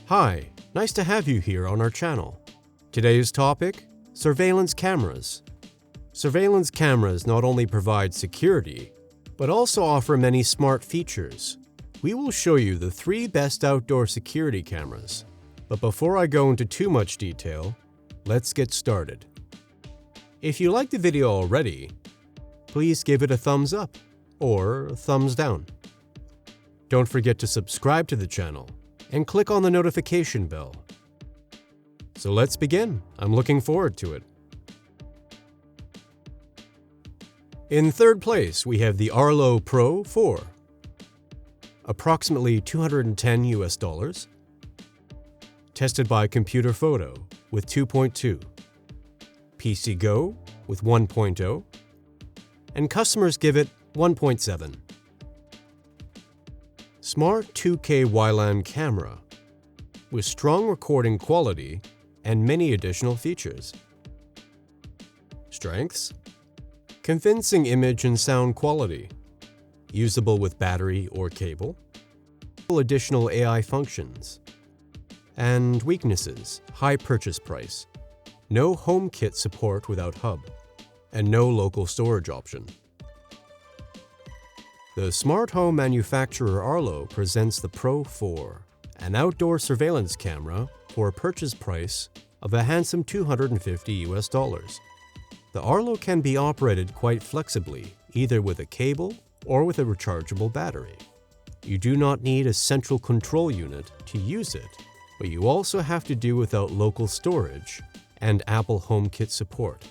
Hi, nice to have you here on our channel. Today's topic, surveillance cameras. Surveillance cameras not only provide security, but also offer many smart features. We will show you the 3 best outdoor security cameras. But before I go into too much detail, let's get started. If you liked the video already, please give it a thumbs up or a thumbs down. Don't forget to subscribe to the channel and click on the notification bell. So let's begin. I'm looking forward to it. In third place, we have the Arlo Pro 4. Approximately $210 US. Tested by Computer Photo with 2.2. PC Go with 1.0. And customers give it 1.7. Smart 2K WLAN camera with strong recording quality and many additional features. Strengths: convincing image and sound quality, usable with battery or cable, additional AI functions. And weaknesses: high purchase price, no home kit support without hub, and no local storage option. The smart home manufacturer Arlo presents the Pro 4, an outdoor surveillance camera for a purchase price of a handsome $250 US. The Arlo can be operated quite flexibly, either with a cable or with a rechargeable battery. You do not need a central control unit to use it, but you also have to do without local storage and Apple HomeKit support.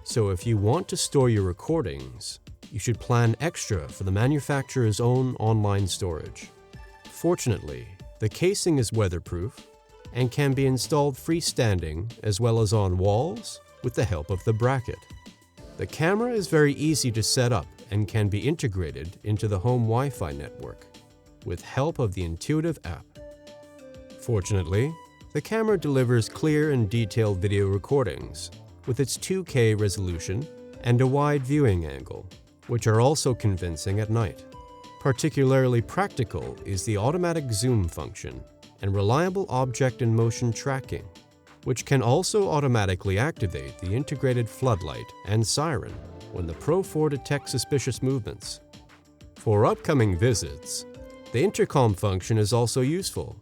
So if you want to store your recordings, you should plan extra for the manufacturer's own online storage. Fortunately, the casing is weatherproof and can be installed freestanding as well as on walls with the help of the bracket. The camera is very easy to set up and can be integrated into the home Wi-Fi network with help of the intuitive app. Fortunately, the camera delivers clear and detailed video recordings with its 2K resolution and a wide viewing angle, which are also convincing at night. Particularly practical is the automatic zoom function and reliable object and motion tracking, which can also automatically activate the integrated floodlight and siren when the Pro 4 detects suspicious movements. For upcoming visits, the intercom function is also useful,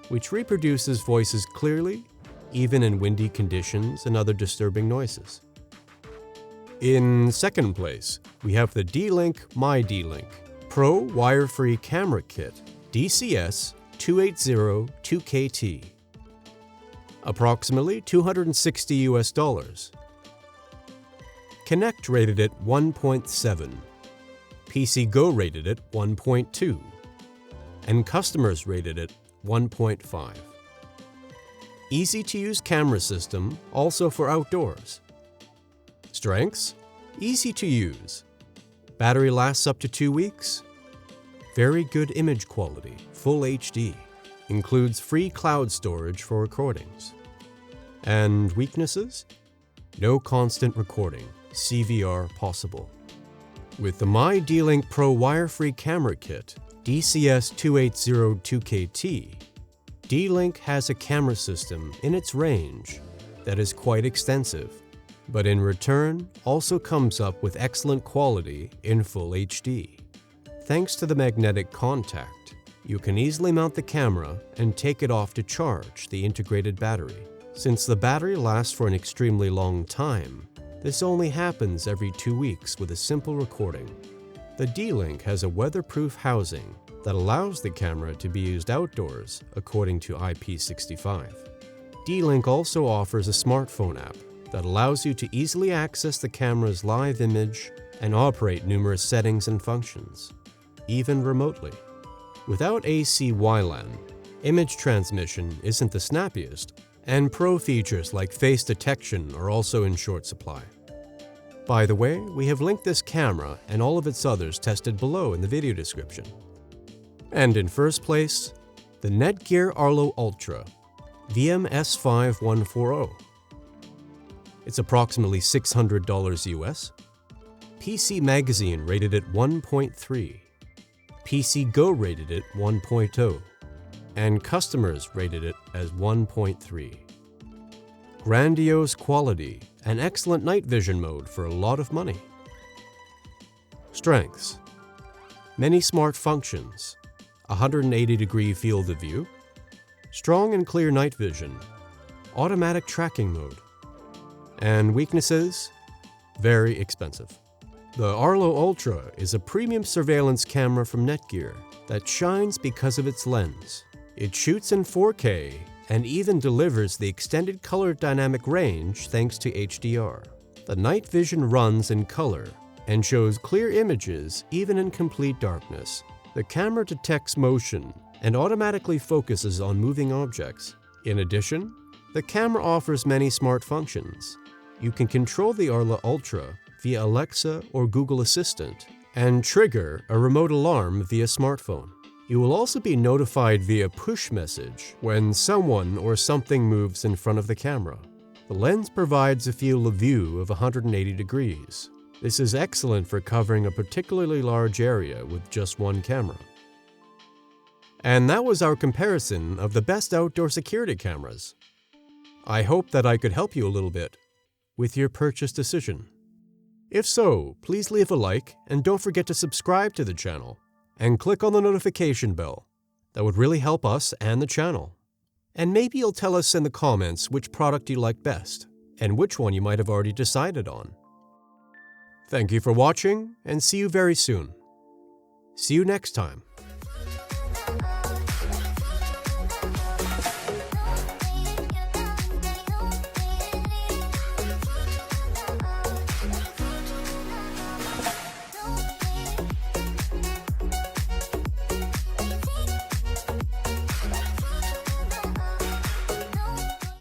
which reproduces voices clearly, even in windy conditions and other disturbing noises. In second place, we have the mydlink Pro Wire-Free Camera Kit DCS 280-2KT. Approximately $260 US. Connect rated it 1.7. PC Go rated it 1.2. And customers rated it 1.5. Easy-to-use camera system, also for outdoors. Strengths: easy to use. Battery lasts up to 2 weeks. Very good image quality, full HD. Includes free cloud storage for recordings. And weaknesses: no constant recording, CVR possible. With the mydlink Pro Wire-Free Camera Kit DCS 280-2KT, D-Link has a camera system in its range that is quite extensive, but in return also comes up with excellent quality in full HD. Thanks to the magnetic contact, you can easily mount the camera and take it off to charge the integrated battery. Since the battery lasts for an extremely long time, this only happens every 2 weeks with a simple recording. The D-Link has a weatherproof housing that allows the camera to be used outdoors according to IP65. D-Link also offers a smartphone app that allows you to easily access the camera's live image and operate numerous settings and functions, even remotely. Without AC WLAN, image transmission isn't the snappiest, and pro features like face detection are also in short supply. By the way, we have linked this camera and all of its others tested below in the video description. And in first place, the NetGear Arlo Ultra VMS5140. It's approximately $600 US. PC Magazine rated it 1.3. PC Go rated it 1.0. and customers rated it as 1.3. Grandiose quality and excellent night vision mode for a lot of money. Strengths: many smart functions, 180-degree field of view, strong and clear night vision, automatic tracking mode. And weaknesses: very expensive. The Arlo Ultra is a premium surveillance camera from NetGear that shines because of its lens. It shoots in 4K and even delivers the extended color dynamic range thanks to HDR. The night vision runs in color and shows clear images even in complete darkness. The camera detects motion and automatically focuses on moving objects. In addition, the camera offers many smart functions. You can control the Arlo Ultra via Alexa or Google Assistant and trigger a remote alarm via smartphone. You will also be notified via push message when someone or something moves in front of the camera. The lens provides a field of view of 180 degrees. This is excellent for covering a particularly large area with just one camera. And that was our comparison of the best outdoor security cameras. I hope that I could help you a little bit with your purchase decision. If so, please leave a like and don't forget to subscribe to the channel and click on the notification bell. That would really help us and the channel. And maybe you'll tell us in the comments which product you like best and which one you might have already decided on. Thank you for watching and see you very soon. See you next time.